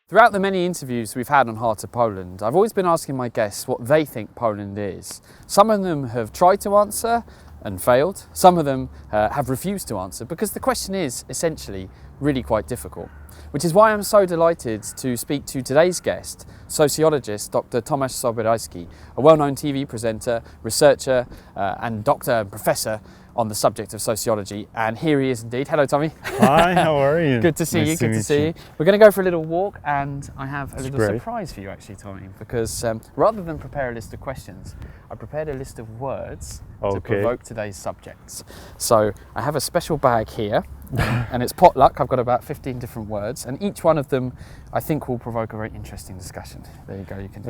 Throughout the many interviews we've had on Heart of Poland, I've always been asking my guests what they think Poland is. Some of them have tried to answer and failed. Some of them have refused to answer because the question is essentially really quite difficult. Which is why I'm so delighted to speak to today's guest, sociologist Doctor Tomasz Sobierajski, a well-known TV presenter, researcher and doctor and professor on the subject of sociology. And here he is indeed. Hello, Tommy. Hi, how are you? Good to see you, good to see you. We're going to go for a little walk, and I have a little surprise for you actually, Tommy, because rather than prepare a list of questions, I prepared a list of words to provoke today's subjects. So I have a special bag here, and it's potluck. I've got about 15 different words, and each one of them I think will provoke a very interesting discussion. There you go, you can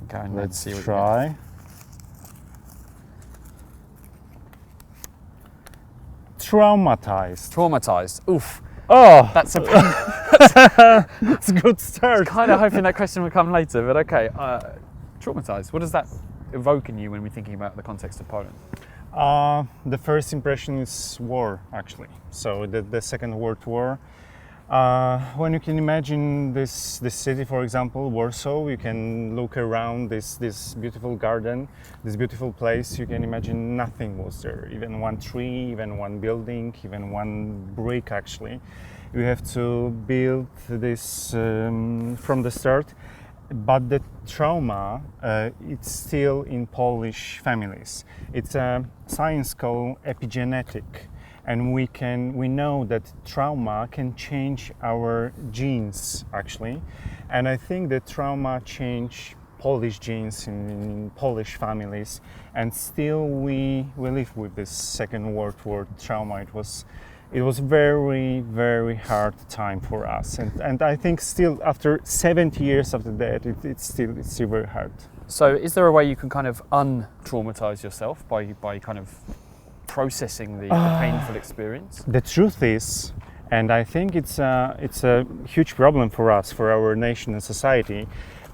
go and let's see what try. You get. Traumatized. Traumatised. Oof. Oh, That's a that's a good start. kind of hoping that question would come later, but okay. Traumatised. What does that evoke in you when we're thinking about the context of Poland? The first impression is war, actually. So the Second World War. When you can imagine this city, for example, Warsaw, you can look around this beautiful garden, this beautiful place. You can imagine nothing was there, even one tree, even one building, even one brick. Actually, you have to build this from the start. But the trauma, it's still in Polish families. It's a science called epigenetic. And we know that trauma can change our genes, actually. And I think that trauma changed Polish genes in Polish families. And still we live with this Second World War trauma. It was very, very hard time for us. And I think still after 70 years after that, it's still very hard. So is there a way you can kind of un-traumatize yourself by kind of processing the painful experience? The truth is, and I think it's a huge problem for us, for our nation and society,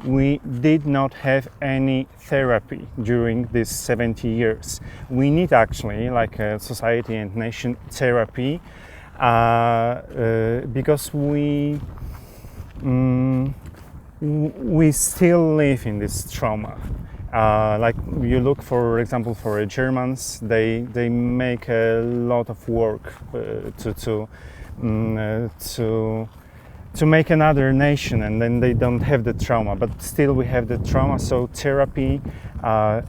we did not have any therapy during these 70 years. We need actually, like a society and nation, therapy because we still live in this trauma. Like you look, for example, for Germans, they make a lot of work to make another nation, and then they don't have the trauma, but still we have the trauma. So therapy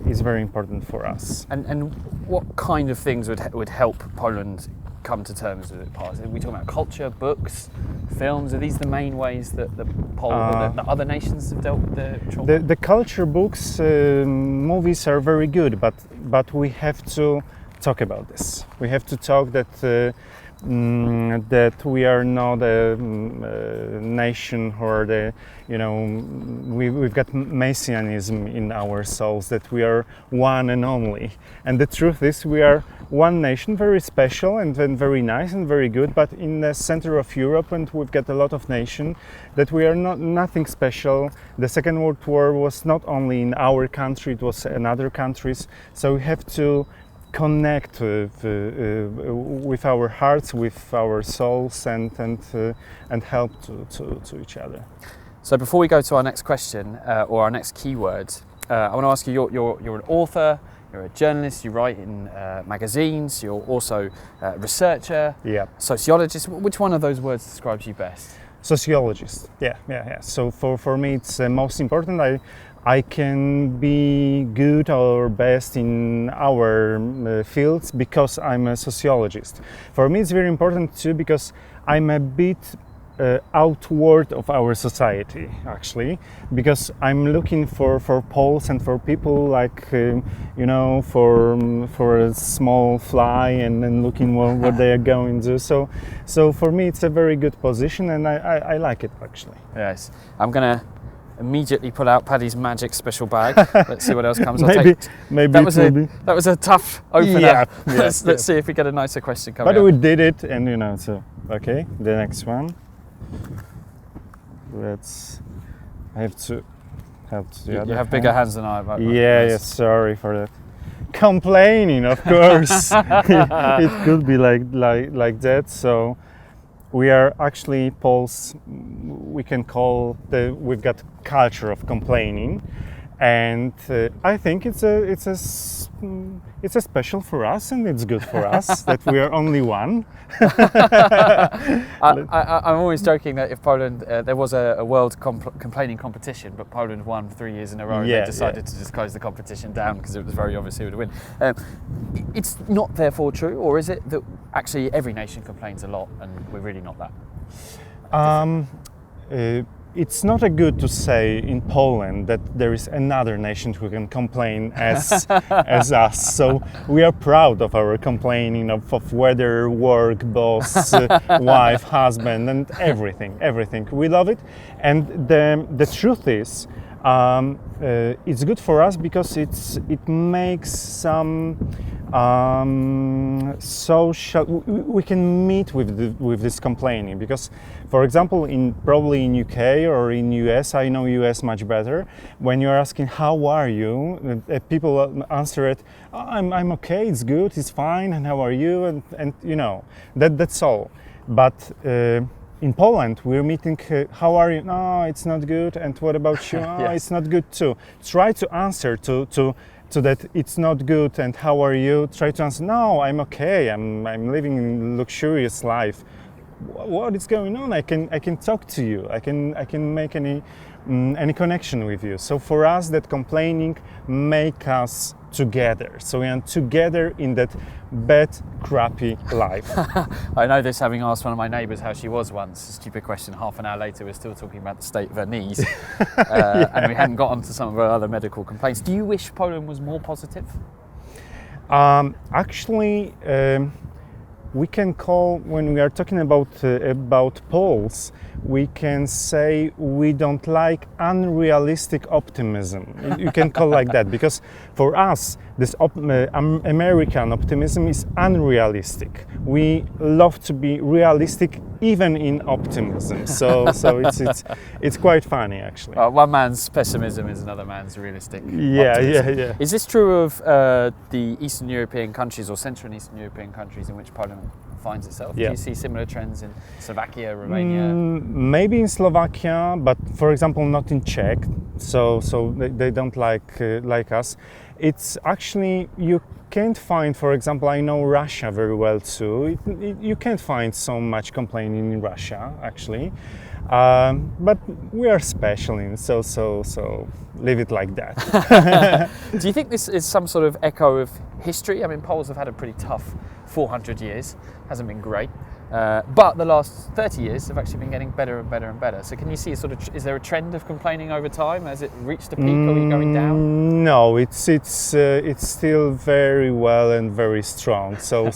is very important for us. And what kind of things would help Poland come to terms with it? Are we talking about culture, books, films? Are these the main ways that the other nations have dealt with the trauma? The culture, books, movies are very good, but we have to talk about this. We have to talk that we are not a nation or we've got messianism in our souls, that we are one and only. And the truth is, we are one nation, very special and very nice and very good, but in the center of Europe, and we've got a lot of nations, that we are nothing special. The Second World War was not only in our country, it was in other countries. So we have to connect with our hearts, with our souls, and help to each other. So before we go to our next question or our next keyword, I want to ask you, you're an author, you're a journalist, you write in magazines, you're also a researcher, sociologist. Which one of those words describes you best? Sociologist, yeah. So for me it's most important. I can be good or best in our fields because I'm a sociologist. For me it's very important too, because I'm a bit outward of our society, actually, because I'm looking for Poles and for people like for a small fly and then looking what they are going to do. So for me it's a very good position, and I like it, actually. Yes, I'm gonna immediately pull out Paddy's magic special bag. Let's see what else comes. Maybe that was a tough opener. Yeah, let's see if we get a nicer question coming. But we did it, and so okay. The next one. I have to help to the other. You have bigger hands than I have. Yeah. Sorry for that. Complaining, of course. It could be like that. So we are actually Poles. We can call we've got culture of complaining, and I think it's a special for us, and it's good for us that we are only one. I'm always joking that if Poland, there was a world complaining competition, but Poland won 3 years in a row, and they decided to just close the competition down because it was very obvious who would win. It's not therefore true, or is it that actually every nation complains a lot and we're really not that? It's not a good to say in Poland that there is another nation who can complain as as us. So we are proud of our complaining of weather, work, boss, wife, husband, and everything. We love it, and the truth is, it's good for us because it makes some social. We can meet with this complaining because, for example, probably in UK or in US, I know US much better. When you're asking how are you, people answer it, I'm okay, it's good, it's fine, and how are you, and you know that's all. But in Poland, we're meeting, how are you? No, it's not good. And what about you? Oh, it's not good too. Try to answer to that it's not good and how are you? Try to answer, no, I'm okay. I'm living a luxurious life. What is going on? I can talk to you. I can make any connection with you. So for us, that complaining make us together. So we are together in that bad, crappy life. I know this, having asked one of my neighbours how she was once. A stupid question. Half an hour later, we're still talking about the state of her knees, and we hadn't got onto some of her other medical complaints. Do you wish Poland was more positive? Actually, we can call, when we are talking about Poles, we can say we don't like unrealistic optimism. You can call like that, because for us, this American optimism is unrealistic. We love to be realistic even in optimism. So it's quite funny, actually. One man's pessimism is another man's realistic optimism. Yeah. Is this true of the Eastern European countries or Central and Eastern European countries in which Poland finds itself? Yeah. Do you see similar trends in Slovakia, Romania? Maybe in Slovakia, but for example not in Czech. So they don't like us. It's actually, you can't find, for example, I know Russia very well too. You can't find so much complaining in Russia, actually. But we are special in so leave it like that. Do you think this is some sort of echo of history? I mean, Poles have had a pretty tough 400 years, hasn't been great. But the last 30 years have actually been getting better and better and better. So can you see is there a trend of complaining over time? Has it reached a peak? Are we going down? No, it's still very well and very strong. So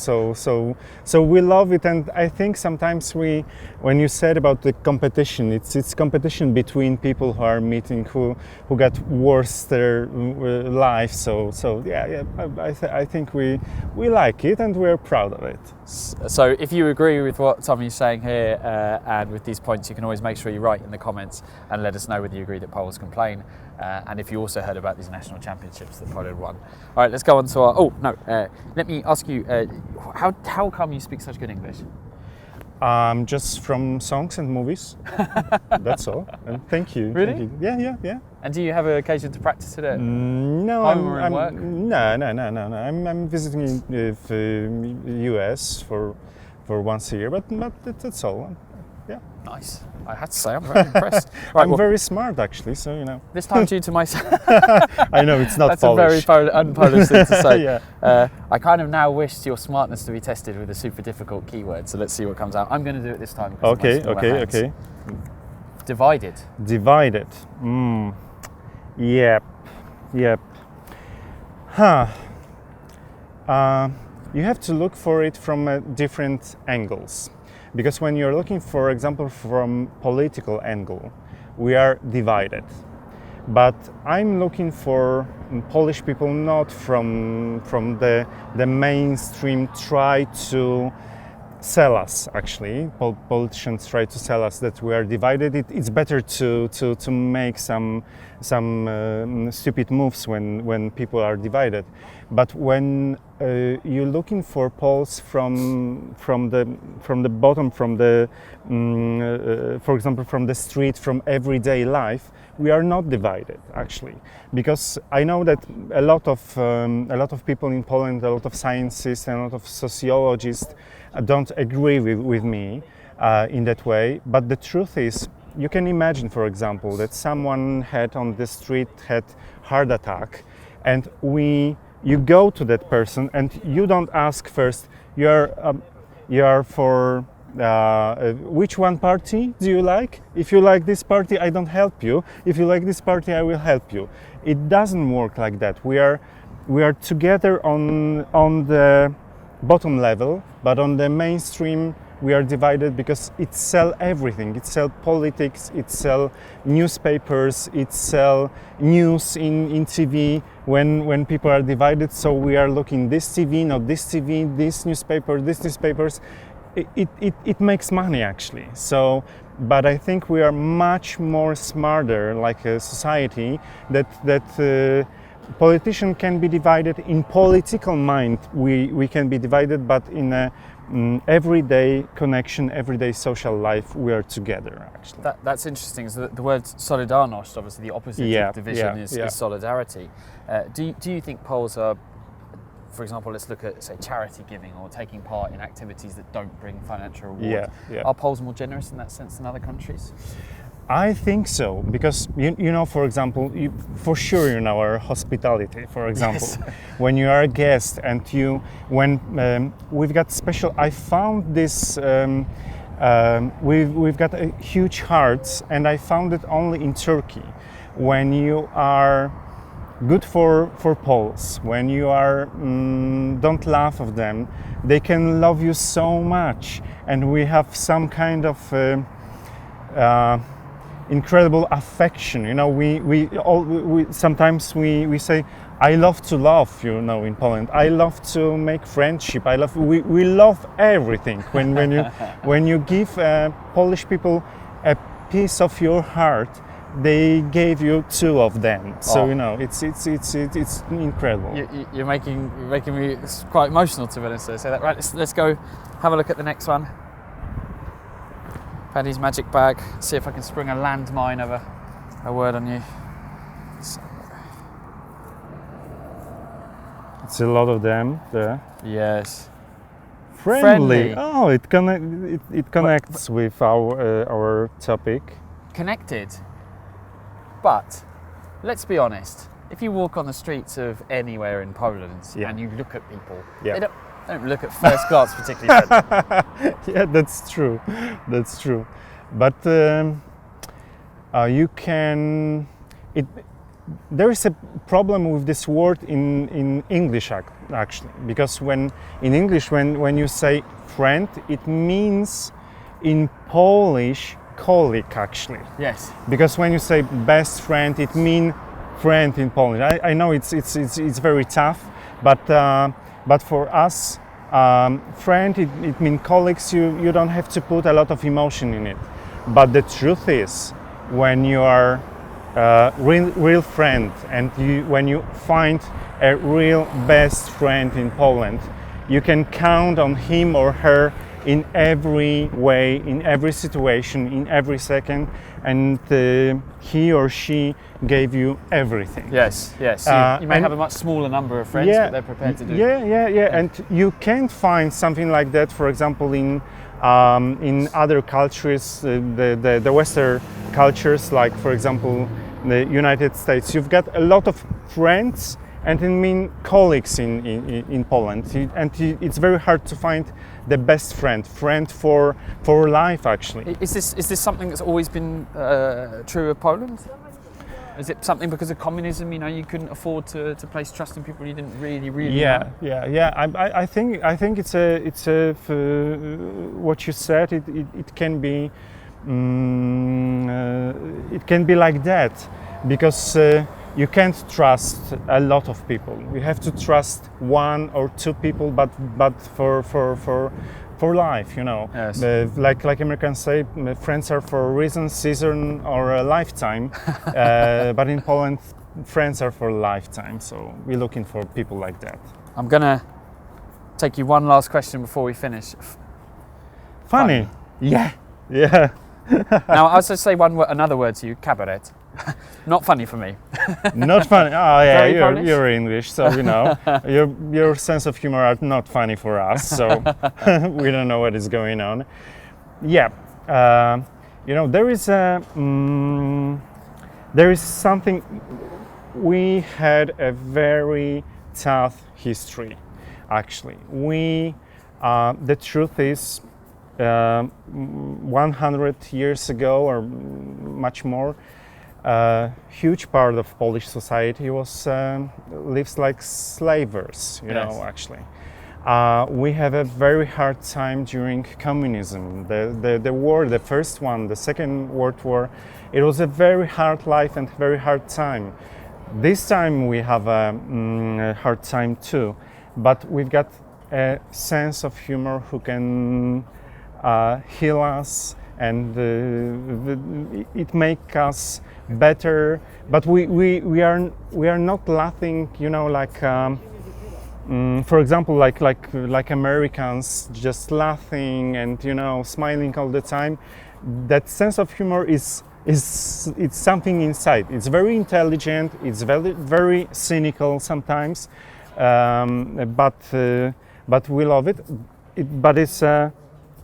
we love it, and I think sometimes when you said about the competition, it's competition between people who are meeting, who got worse their life. So yeah, I think we like it and we're proud of it. So if you agree with what Tommy's saying here and with these points, you can always make sure you write in the comments and let us know whether you agree that Poles complain and if you also heard about these national championships that Poland won. All right, let's go on to our... let me ask you, how come you speak such good English? Just from songs and movies. That's all. And thank you. Really? Thank you. Yeah. And do you have an occasion to practice it at no, home or in work? No. I'm visiting the US for once a year, but that's all. Yeah. Nice. I have to say, I'm very impressed. Right, I'm very smart, actually. So you know. This time due to myself. I know it's not. That's Polish. a very un-Polish thing to say. Yeah. I kind of now wish your smartness to be tested with a super difficult keyword. So let's see what comes out. I'm going to do it this time. Okay. Divided. Yep. Huh. You have to look for it from different angles. Because when you're looking, for example, from political angle, we are divided. But I'm looking for Polish people not from the mainstream try to sell us, actually. Politicians try to sell us that we are divided. It's better to make some stupid moves when people are divided. But when you're looking for Poles from the bottom, from the for example, from the street, from everyday life. We are not divided actually, because I know that a lot of people in Poland, a lot of scientists and a lot of sociologists don't agree with me in that way. But the truth is, you can imagine, for example, that someone had on the street had heart attack, and you go to that person and you don't ask first, you are for which one party do you like? If you like this party, I don't help you. If you like this party, I will help you. It doesn't work like that. We are together on the bottom level, but on the mainstream we are divided, because it sells everything. It sells politics, it sells newspapers, it sells news in TV. When people are divided, so we are looking this TV, not this TV, this newspaper, this newspapers. It makes money actually. So, but I think we are much more smarter, like a society, that politician can be divided in political mind. We can be divided, but in a everyday connection, everyday social life, we are together actually. That's interesting. So the word solidarność, obviously the opposite of division is solidarity. Do you think Poles are, for example, let's look at, say, charity giving or taking part in activities that don't bring financial reward. Are Poles more generous in that sense than other countries? I think so, because you know, for example, for sure in our hospitality, for example, yes. When you are a guest and we've got special. I found this. We've got a huge hearts, and I found it only in Turkey. When you are good for Poles, when you are don't laugh of them, they can love you so much, and we have some kind of incredible affection. You know, we sometimes we say, I love to love, you know, in Poland. I love to make friendship. We love everything. When you give Polish people a piece of your heart, they gave you two of them. So you know, it's incredible. You're making me quite emotional, to be honest. So say that right. Let's go have a look at the next one. Paddy's magic bag. See if I can spring a landmine of a word on you. So. It's a lot of them there. Yes. Friendly. Oh, it connects with our topic. Connected. But let's be honest. If you walk on the streets of anywhere in Poland and you look at people, they don't look at first glance particularly friendly. Yeah, that's true. That's true. But you can. There is a problem with this word in English actually, because in English when you say friend, it means in Polish colleague actually. Yes. Because when you say best friend, it means friend in Polish. I know it's very tough, but for us, friend, it means colleagues. You don't have to put a lot of emotion in it. But the truth is, when you are real friend, and when you find a real best friend in Poland, you can count on him or her in every way, in every situation, in every second, and he or she gave you everything. Yes. You may have a much smaller number of friends, but they're prepared to do. Yeah. And you can find something like that, for example, in other cultures, the Western cultures, like for example the United States. You've got a lot of friends and colleagues in Poland, and it's very hard to find the best friend for life actually. Is this something that's always been true of Poland? Is it something because of communism? You know, you couldn't afford to place trust in people you didn't really know? I think it's what you said. It can be it can be like that, because you can't trust a lot of people. You have to trust one or two people, but for life, you know. Yes. Like Americans say, friends are for a reason, season, or a lifetime. But in Poland, friends are for a lifetime. So we're looking for people like that. I'm gonna Take you one last question before we finish. Funny. Yeah. Now, I'll just say another word to you, cabaret. Not funny for me. Not funny. Oh yeah, Very Polish? you're English, so you know your sense of humor are not funny for us. So we don't know what is going on. Yeah, you know there is something. We had a very tough history. Actually, the truth is, 100 years ago or much more, a huge part of Polish society lives like slavers, you know, actually. We have a very hard time during communism. The war, the first one, the Second World War, it was a very hard life and very hard time. This time we have a hard time too, but we've got a sense of humor who can heal us, and it makes us better. But we are not laughing, you know, like for example, like Americans just laughing and smiling all the time. That sense of humor is it's something inside. It's very intelligent. It's very cynical sometimes, but we love it. But it's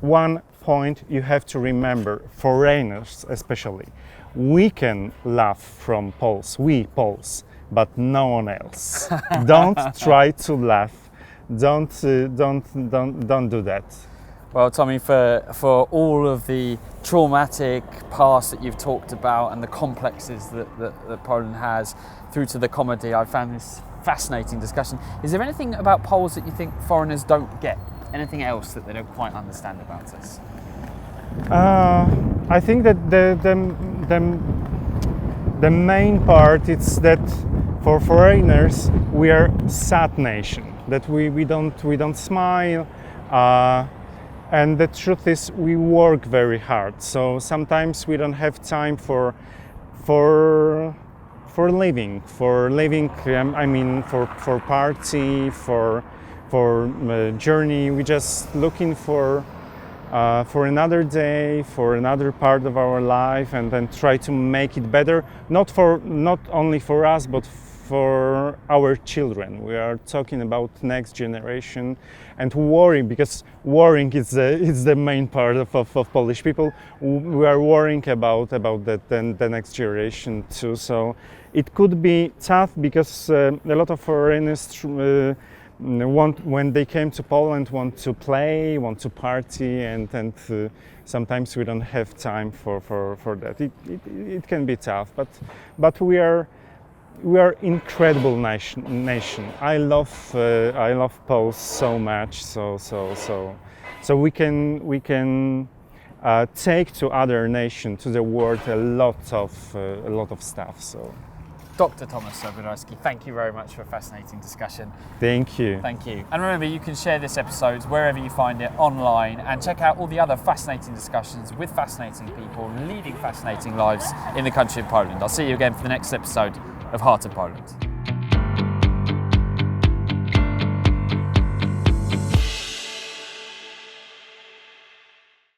one point you have to remember, foreigners especially. We can laugh from Poles, we Poles, but no one else. Don't try to laugh. Don't do that. Well, Tommy, for all of the traumatic past that you've talked about and the complexes that Poland has, through to the comedy, I found this fascinating discussion. Is there anything about Poles that you think foreigners don't get? Anything else that they don't quite understand about us? I think that the main part is that for foreigners we are sad nation. That we don't smile, and the truth is we work very hard. So sometimes we don't have time for living. I mean for party, for journey. We just looking for another day, for another part of our life, and then try to make it better. Not only for us, but for our children. We are talking about next generation, and worrying, because worrying is the main part of Polish people. We are worrying about the next generation too. So it could be tough, because a lot of foreigners when they came to Poland, want to play, want to party, and sometimes we don't have time for that. It can be tough, but we are incredible nation. I love Poles so much. So we can take to other nation, to the world, a lot of stuff. So. Dr. Tomasz Sobierajski, thank you very much for a fascinating discussion. Thank you. Thank you. And remember, you can share this episode wherever you find it online, and check out all the other fascinating discussions with fascinating people leading fascinating lives in the country of Poland. I'll see you again for the next episode of Heart of Poland.